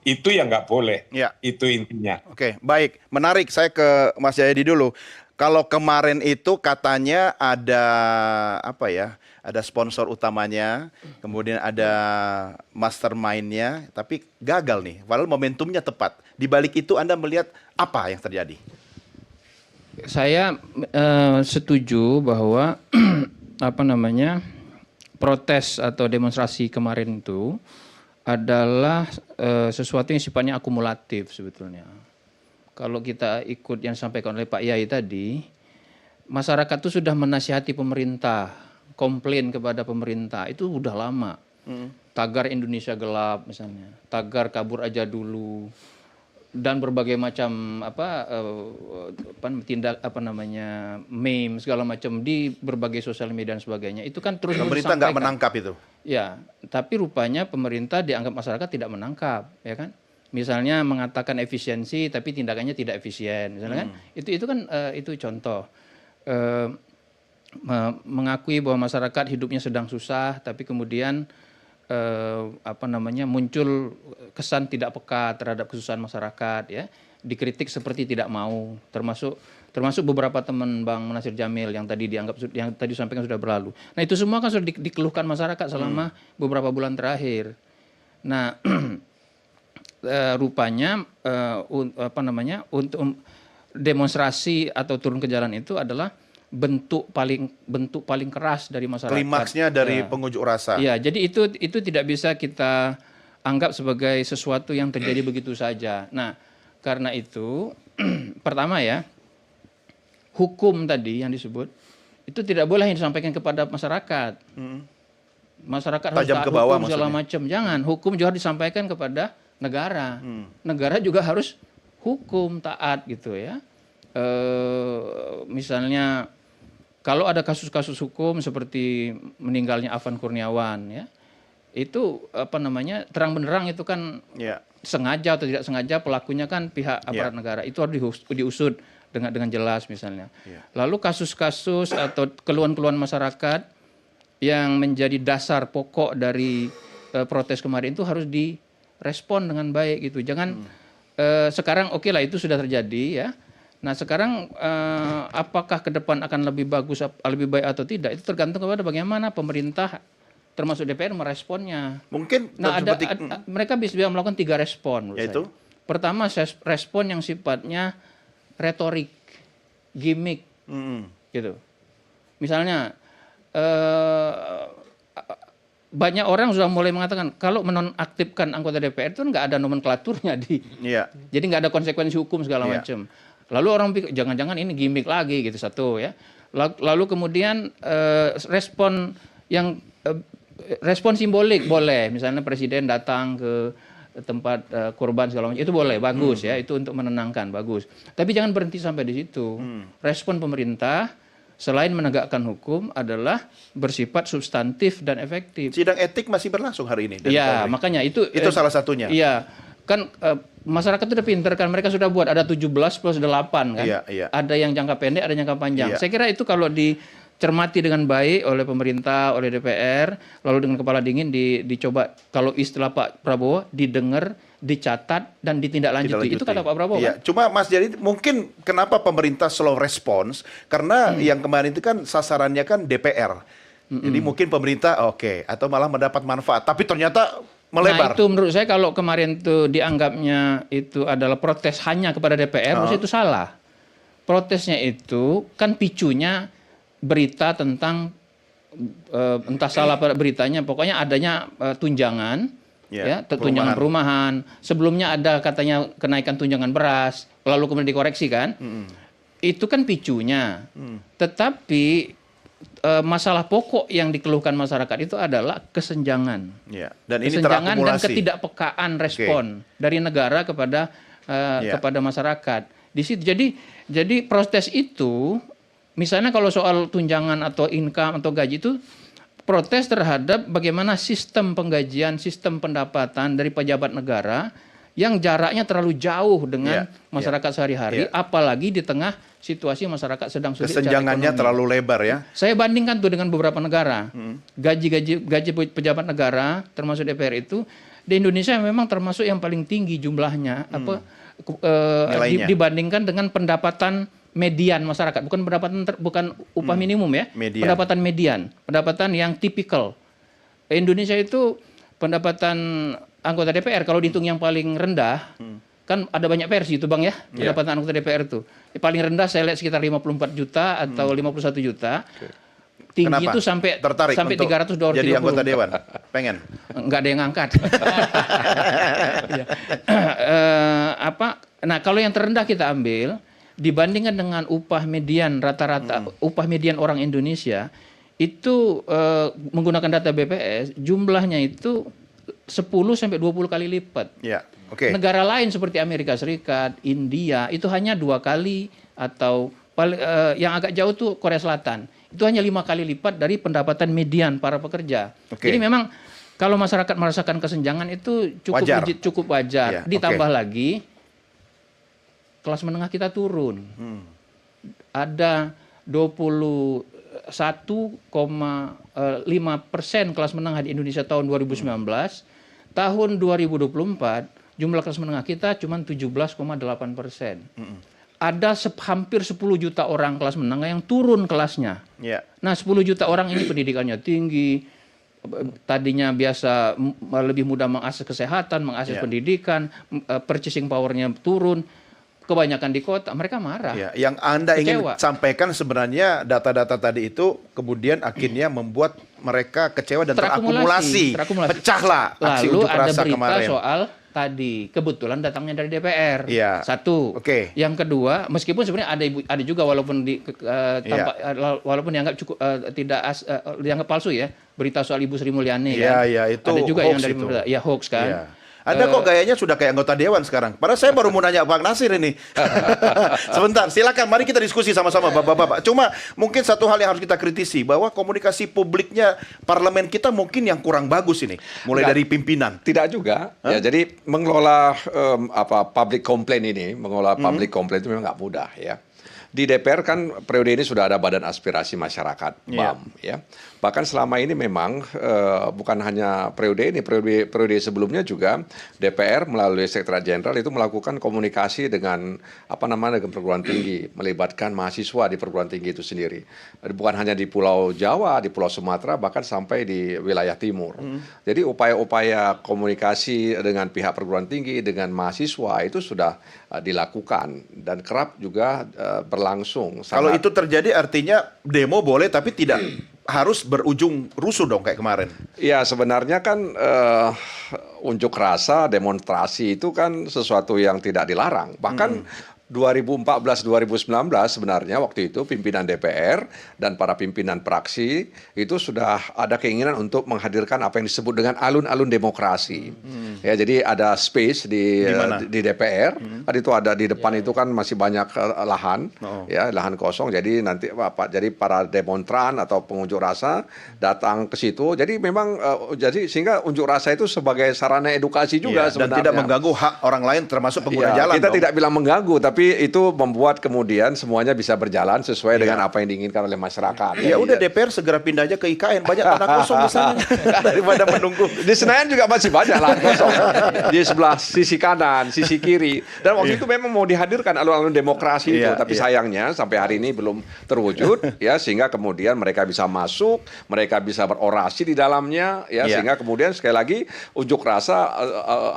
Itu yang nggak boleh. Ya. Itu intinya. Oke, baik. Menarik. Saya ke Mas Jayadi dulu. Kalau kemarin itu katanya ada apa ya? Ada sponsor utamanya, kemudian ada mastermind-nya, tapi gagal nih. Padahal momentumnya tepat. Di balik itu Anda melihat apa yang terjadi? Saya setuju bahwa apa namanya protes atau demonstrasi kemarin itu adalah sesuatu yang sifatnya akumulatif sebetulnya. Kalau kita ikut yang disampaikan oleh Pak Yai tadi, masyarakat itu sudah menasihati pemerintah, komplain kepada pemerintah itu udah lama. Tagar Indonesia gelap misalnya, tagar kabur aja dulu, dan berbagai macam meme segala macam di berbagai sosial media dan sebagainya. Itu kan terus Pemerintah nggak menangkap itu. Ya, tapi rupanya pemerintah dianggap masyarakat tidak menangkap, ya kan? Misalnya mengatakan efisiensi tapi tindakannya tidak efisien, misalnya kan? Itu kan itu contoh. Mengakui bahwa masyarakat hidupnya sedang susah, tapi kemudian muncul kesan tidak peka terhadap kesusahan masyarakat, ya, dikritik seperti tidak mau, termasuk beberapa teman Bang Nasir Jamil yang tadi disampaikan sudah berlalu. Nah itu semua kan sudah dikeluhkan masyarakat selama beberapa bulan terakhir. Nah rupanya untuk demonstrasi atau turun ke jalan itu adalah bentuk paling keras dari masyarakat. Klimaksnya dari pengunjuk rasa. Iya, jadi itu tidak bisa kita anggap sebagai sesuatu yang terjadi begitu saja. Nah, karena itu pertama ya, hukum tadi yang disebut itu tidak boleh disampaikan kepada masyarakat. Masyarakat harus taat hukum segala macam. Jangan, hukum juga disampaikan kepada negara. Negara juga harus hukum taat gitu ya. Misalnya kalau ada kasus-kasus hukum seperti meninggalnya Afan Kurniawan, ya, itu terang benderang itu kan sengaja atau tidak sengaja pelakunya kan pihak aparat negara, itu harus diusut dengan jelas misalnya. Lalu kasus-kasus atau keluhan-keluhan masyarakat yang menjadi dasar pokok dari protes kemarin itu harus direspon dengan baik gitu. Jangan sekarang oke lah itu sudah terjadi ya. Nah sekarang apakah ke depan akan lebih bagus, lebih baik atau tidak, itu tergantung kepada bagaimana pemerintah termasuk DPR meresponnya. Mungkin mereka bisa melakukan 3 respon. Yaitu? Pertama respon yang sifatnya retorik, gimmick, gitu. Misalnya banyak orang sudah mulai mengatakan kalau menonaktifkan anggota DPR itu nggak ada nomenklaturnya jadi nggak ada konsekuensi hukum segala macam. Lalu orang pikir jangan-jangan ini gimmick lagi gitu, satu ya. Lalu kemudian respon simbolik boleh, misalnya presiden datang ke tempat korban segala macam, itu boleh, bagus ya, itu untuk menenangkan, bagus. Tapi jangan berhenti sampai di situ. Respon pemerintah selain menegakkan hukum adalah bersifat substantif dan efektif. Sidang etik masih berlangsung hari ini. Iya, makanya itu salah satunya. Iya, kan masyarakat itu udah pinter kan, mereka sudah buat ada 17 plus 8 kan. Iya. Ada yang jangka pendek, ada yang jangka panjang. Saya kira itu kalau dicermati dengan baik oleh pemerintah, oleh DPR, lalu dengan kepala dingin dicoba, kalau istilah Pak Prabowo, didengar, dicatat dan ditindaklanjuti. Itu kata Pak Prabowo. Iya, kan? Cuma Mas Jadi mungkin kenapa pemerintah slow response? Karena yang kemarin itu kan sasarannya kan DPR. Jadi mungkin pemerintah atau malah mendapat manfaat, tapi ternyata melebar. Nah itu menurut saya kalau kemarin itu dianggapnya itu adalah protes hanya kepada DPR, menurut saya itu salah. Protesnya itu kan picunya berita tentang entah salah beritanya, pokoknya adanya tunjangan, tunjangan perumahan. Sebelumnya ada katanya kenaikan tunjangan beras, lalu kemudian dikoreksi kan. Itu kan picunya. Tetapi masalah pokok yang dikeluhkan masyarakat itu adalah kesenjangan. Dan ini kesenjangan dan terakumulasi. ketidakpekaan respon dari negara kepada masyarakat. Di situ jadi protes itu, misalnya kalau soal tunjangan atau income atau gaji itu protes terhadap bagaimana sistem penggajian, sistem pendapatan dari pejabat negara yang jaraknya terlalu jauh dengan masyarakat sehari-hari, apalagi di tengah situasi masyarakat sedang sulit. Kesenjangannya terlalu lebar ya. Saya bandingkan tuh dengan beberapa negara. Gaji pejabat negara termasuk DPR itu di Indonesia memang termasuk yang paling tinggi jumlahnya Nilainya. dibandingkan dengan pendapatan median masyarakat, bukan bukan upah minimum ya, Median. pendapatan median, pendapatan yang tipikal. Indonesia itu pendapatan anggota DPR kalau dihitung yang paling rendah, kan ada banyak versi itu Bang ya, pendapatan anggota DPR itu. Paling rendah saya lihat sekitar 54 juta atau 51 juta. Tinggi Kenapa? itu sampai Tertarik 300 230. jadi anggota dewan? Pengen? Enggak ada yang ngangkat. Ya. Nah, kalau yang terendah kita ambil dibandingkan dengan upah median rata-rata upah median orang Indonesia itu menggunakan data BPS jumlahnya itu 10 sampai 20 kali lipat. Ya, oke. Negara lain seperti Amerika Serikat, India itu hanya 2 kali atau yang agak jauh tuh Korea Selatan. Itu hanya 5 kali lipat dari pendapatan median para pekerja. Oke. Jadi memang kalau masyarakat merasakan kesenjangan itu cukup wajar. Iya, Ditambah oke. lagi kelas menengah kita turun. Ada 21,5% kelas menengah di Indonesia tahun 2019. Tahun 2024 jumlah kelas menengah kita cuma 17,8%. Ada hampir 10 juta orang kelas menengah yang turun kelasnya. Ya. Nah 10 juta orang ini pendidikannya tinggi, tadinya biasa lebih mudah mengakses kesehatan, mengakses pendidikan, purchasing power-nya turun, kebanyakan di kota, mereka marah. Ya, yang Anda ingin Kecewa. sampaikan sebenarnya data-data tadi itu kemudian akhirnya membuat mereka kecewa dan terakumulasi. Pecahlah aksi Lalu unjuk ada rasa berita kemarin. soal tadi kebetulan datangnya dari DPR. Iya. Satu. Oke. Yang kedua, meskipun sebenarnya ada juga walaupun walaupun dianggap cukup dianggap palsu ya, berita soal Ibu Sri Mulyani Iya, kan. iya, itu ada juga hoax yang dari itu. pemerintah. Ya hoax kan. Iya. Anda kok gayanya sudah kayak anggota dewan sekarang. Padahal saya baru mau nanya Bang Nasir ini. Sebentar, silakan. Mari kita diskusi sama-sama, Bapak-bapak. Cuma mungkin satu hal yang harus kita kritisi bahwa komunikasi publiknya parlemen kita mungkin yang kurang bagus ini, mulai dari pimpinan. Tidak juga. Ya, jadi mengelola public complaint ini, mengelola public complaint itu memang nggak mudah ya. Di DPR kan periode ini sudah ada Badan Aspirasi Masyarakat BAM ya. Bahkan selama ini memang bukan hanya periode ini, periode sebelumnya juga DPR melalui Sekretariat Jenderal itu melakukan komunikasi dengan dengan perguruan tinggi, melibatkan mahasiswa di perguruan tinggi itu sendiri. Bukan hanya di Pulau Jawa, di Pulau Sumatera, bahkan sampai di wilayah timur. Jadi upaya-upaya komunikasi dengan pihak perguruan tinggi, dengan mahasiswa itu sudah dilakukan dan kerap juga berlangsung. Kalau itu terjadi artinya demo boleh tapi tidak harus berujung rusuh dong kayak kemarin. Ya sebenarnya kan unjuk rasa, demonstrasi itu kan sesuatu yang tidak dilarang. Bahkan 2014-2019 sebenarnya waktu itu pimpinan DPR dan para pimpinan praksi itu sudah ada keinginan untuk menghadirkan apa yang disebut dengan alun-alun demokrasi. Ya, jadi ada space di DPR. Tadi itu ada di depan itu kan masih banyak lahan, ya lahan kosong. Jadi nanti jadi para demonstran atau pengunjuk rasa datang ke situ. Jadi memang jadi sehingga unjuk rasa itu sebagai sarana edukasi juga sebenarnya. Dan tidak mengganggu hak orang lain termasuk pengguna jalan. Kita dong. tidak bilang mengganggu, tapi itu membuat kemudian semuanya bisa berjalan sesuai dengan apa yang diinginkan oleh masyarakat. Ya udah DPR segera pindah aja ke IKN, banyak tanah kosong di sana daripada menunggu. Di Senayan juga masih banyak lahan kosong di sebelah sisi kanan, sisi kiri. Dan waktu itu memang mau dihadirkan alun-alun demokrasi itu, tapi sayangnya sampai hari ini belum terwujud ya, sehingga kemudian mereka bisa masuk, mereka bisa berorasi di dalamnya ya, sehingga kemudian sekali lagi unjuk rasa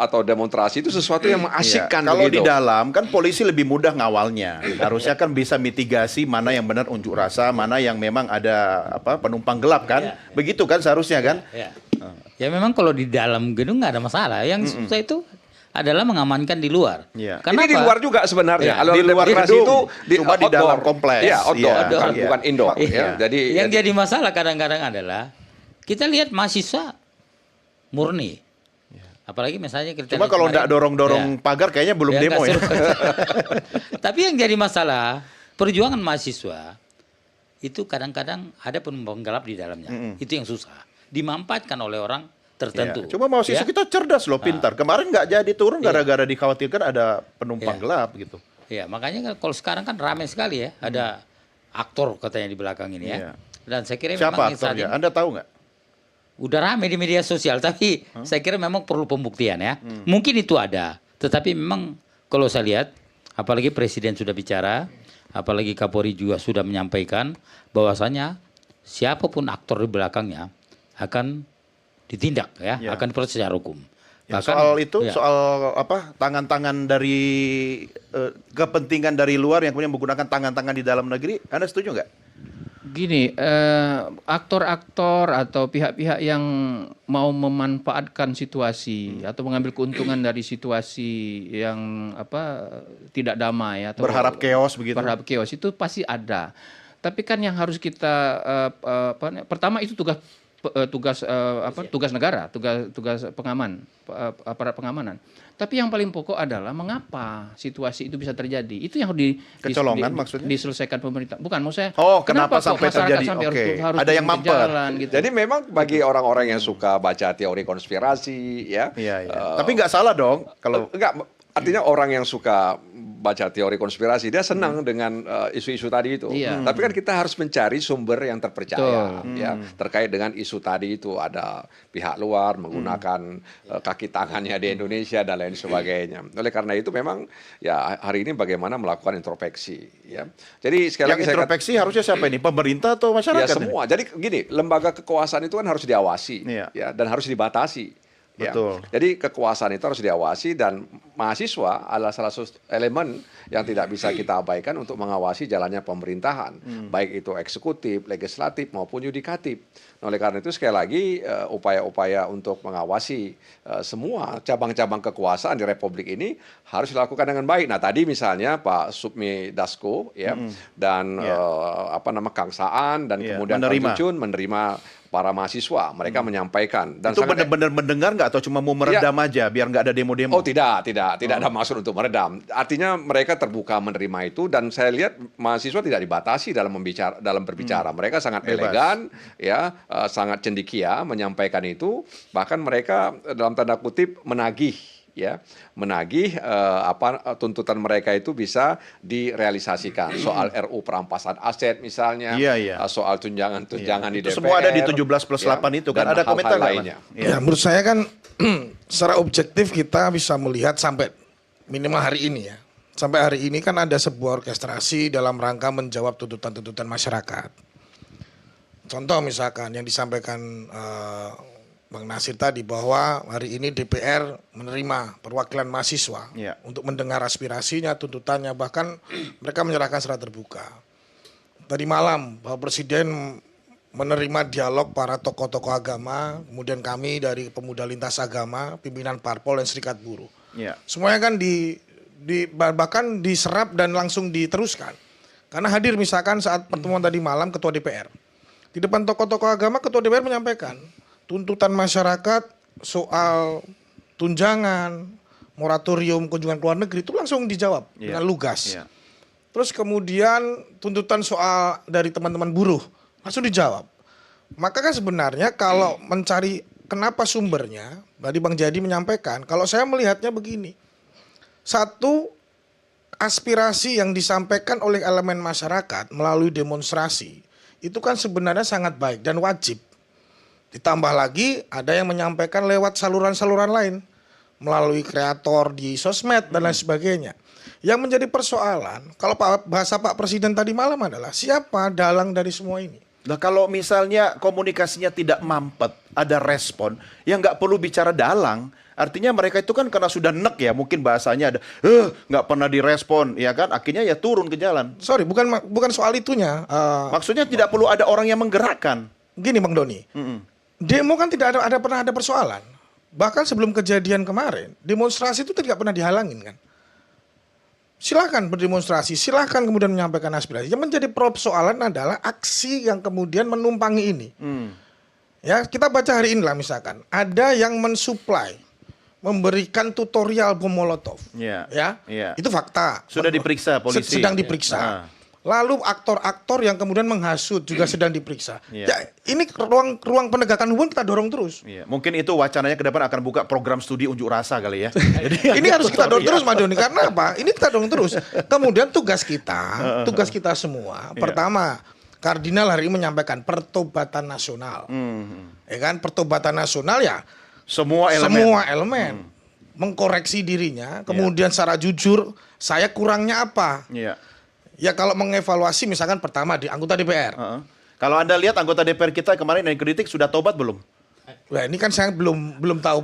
atau demonstrasi itu sesuatu yang mengasyikkan. Kalau di dalam kan polisi lebih mudah ngawalnya. Harusnya kan bisa mitigasi mana yang benar unjuk rasa, mana yang memang ada penumpang gelap kan. Begitu kan seharusnya kan. Ya memang kalau di dalam gedung nggak ada masalah. Yang susah itu adalah mengamankan di luar. Ini di luar juga sebenarnya. Di luar gedung itu cuma di dalam kompleks. Ya, outdoor, bukan indoor. Ya. Jadi yang jadi masalah kadang-kadang adalah kita lihat mahasiswa murni. Apalagi misalnya kita cuma kalau nggak dorong-dorong pagar kayaknya belum demo ya. Tapi yang jadi masalah perjuangan mahasiswa itu kadang-kadang ada penumpang gelap di dalamnya. Itu yang susah. Dimanfaatkan oleh orang tertentu. Cuma mahasiswa kita cerdas loh, pintar. Kemarin nggak jadi turun gara-gara dikhawatirkan ada penumpang gelap gitu. Ya makanya kalau sekarang kan ramai sekali ya. Ada aktor katanya di belakang ini ya. Dan saya kira siapa memang aktornya? Anda tahu nggak? udah rame di media sosial, tapi saya kira memang perlu pembuktian ya. Mungkin itu ada, tetapi memang kalau saya lihat, apalagi Presiden sudah bicara, apalagi Kapolri juga sudah menyampaikan bahwasanya siapapun aktor di belakangnya akan ditindak ya, akan diproses secara hukum. Ya, soal itu, soal apa tangan-tangan dari kepentingan dari luar yang kemudian menggunakan tangan-tangan di dalam negeri, Anda setuju nggak? Gini, aktor-aktor atau pihak-pihak yang mau memanfaatkan situasi atau mengambil keuntungan dari situasi yang tidak damai atau berharap chaos begitu. Berharap chaos itu pasti ada. Tapi kan yang harus kita pertama itu tugas negara, tugas pengaman, aparat pengamanan. Tapi yang paling pokok adalah mengapa situasi itu bisa terjadi. Itu yang harus kecolongan maksudnya diselesaikan pemerintah. Bukan, maksudnya kenapa sampai terjadi? Harus ada yang mampet. Gitu. Jadi memang bagi orang-orang yang suka baca teori konspirasi ya. Tapi nggak salah dong kalau enggak, artinya orang yang suka baca teori konspirasi dia senang dengan isu-isu tadi itu. Tapi kan kita harus mencari sumber yang terpercaya ya terkait dengan isu tadi itu. Ada pihak luar menggunakan kaki tangannya di Indonesia dan lain sebagainya. Oleh karena itu memang ya hari ini bagaimana melakukan introspeksi ya. Jadi sekali lagi introspeksi harusnya siapa ini? Pemerintah atau masyarakat? Ya semua. Jadi gini, lembaga kekuasaan itu kan harus diawasi ya dan harus dibatasi. Betul. Ya. Jadi kekuasaan itu harus diawasi dan mahasiswa adalah salah satu elemen yang tidak bisa kita abaikan untuk mengawasi jalannya pemerintahan, baik itu eksekutif, legislatif maupun yudikatif. Nah, oleh karena itu sekali lagi upaya-upaya untuk mengawasi semua cabang-cabang kekuasaan di Republik ini harus dilakukan dengan baik. Nah tadi misalnya Pak Sukmi Dasko ya dan Kang Saan dan kemudian Pak Cucun menerima para mahasiswa, mereka menyampaikan dan itu benar-benar mendengar nggak atau cuma mau meredam aja biar nggak ada demo-demo? Oh tidak ada maksud untuk meredam. Artinya mereka terbuka menerima itu dan saya lihat mahasiswa tidak dibatasi dalam berbicara. Mereka sangat elegan, ya, sangat cendekia menyampaikan itu. Bahkan mereka dalam tanda kutip menagih tuntutan mereka itu bisa direalisasikan. Soal RU perampasan aset misalnya, soal tunjangan di DPR. Semua ada di 17+8 itu kan, ada komentar lainnya. Ya, menurut saya kan secara objektif kita bisa melihat sampai minimal hari ini ya. Sampai hari ini kan ada sebuah orkestrasi dalam rangka menjawab tuntutan-tuntutan masyarakat. Contoh misalkan yang disampaikan Bang Nasir tadi bahwa hari ini DPR menerima perwakilan mahasiswa untuk mendengar aspirasinya, tuntutannya, bahkan mereka menyerahkan secara terbuka. Tadi malam Bapak Presiden menerima dialog para tokoh-tokoh agama, kemudian kami dari Pemuda Lintas Agama, pimpinan Parpol dan Serikat Buruh. Semuanya kan bahkan diserap dan langsung diteruskan. Karena hadir misalkan saat pertemuan tadi malam Ketua DPR. Di depan tokoh-tokoh agama Ketua DPR menyampaikan tuntutan masyarakat soal tunjangan, moratorium kunjungan ke luar negeri itu langsung dijawab dengan lugas. Terus kemudian tuntutan soal dari teman-teman buruh langsung dijawab. Maka kan sebenarnya kalau mencari kenapa sumbernya, tadi Bang Jadi menyampaikan, kalau saya melihatnya begini. Satu, aspirasi yang disampaikan oleh elemen masyarakat melalui demonstrasi, itu kan sebenarnya sangat baik dan wajib. Ditambah lagi ada yang menyampaikan lewat saluran-saluran lain, melalui kreator di sosmed dan lain sebagainya. Yang menjadi persoalan, kalau bahasa Pak Presiden tadi malam adalah siapa dalang dari semua ini? Nah kalau misalnya komunikasinya tidak mampet, ada respon, yang nggak perlu bicara dalang. Artinya mereka itu kan karena sudah nek ya, mungkin bahasanya ada, nggak pernah direspon, ya kan? Akhirnya ya turun ke jalan. Sorry, bukan soal itunya. Maksudnya tidak perlu ada orang yang menggerakkan. Gini Bang Doni, demo kan tidak pernah ada persoalan. Bahkan sebelum kejadian kemarin, demonstrasi itu tidak pernah dihalangin kan. Silahkan berdemonstrasi, silahkan kemudian menyampaikan aspirasi. Yang menjadi persoalan adalah aksi yang kemudian menumpangi ini. Ya, kita baca hari inilah misalkan, ada yang mensuplai, memberikan tutorial bom Molotov. Itu fakta. Sudah diperiksa polisi. Sedang diperiksa. Lalu aktor-aktor yang kemudian menghasut juga sedang diperiksa. Ya, ini ruang penegakan hukum kita dorong terus. Mungkin itu wacananya ke depan akan buka program studi unjuk rasa kali ya. Jadi ini harus kita dorong terus Mas Doni. Karena apa? Ini kita dorong terus. Kemudian tugas kita semua. Pertama, Kardinal hari ini menyampaikan pertobatan nasional. ya kan, pertobatan nasional ya Semua elemen. semua elemen mengkoreksi dirinya, kemudian secara jujur saya kurangnya apa? Iya. Ya kalau mengevaluasi misalkan pertama di anggota DPR. Kalau Anda lihat anggota DPR kita kemarin yang kritik sudah tobat belum? Wah, ini kan saya belum tahu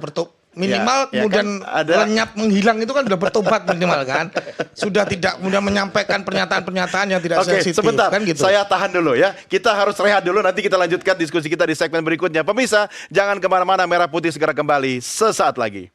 minimal Ya, ya kemudian kan ada- lenyap menghilang itu kan sudah bertobat minimal kan. Sudah tidak kemudian menyampaikan pernyataan-pernyataan yang tidak Oke, sensitif sebentar. kan gitu. Saya tahan dulu ya. Kita harus rehat dulu. Nanti kita lanjutkan diskusi kita di segmen berikutnya. Pemirsa, jangan kemana-mana. Merah Putih segera kembali sesaat lagi.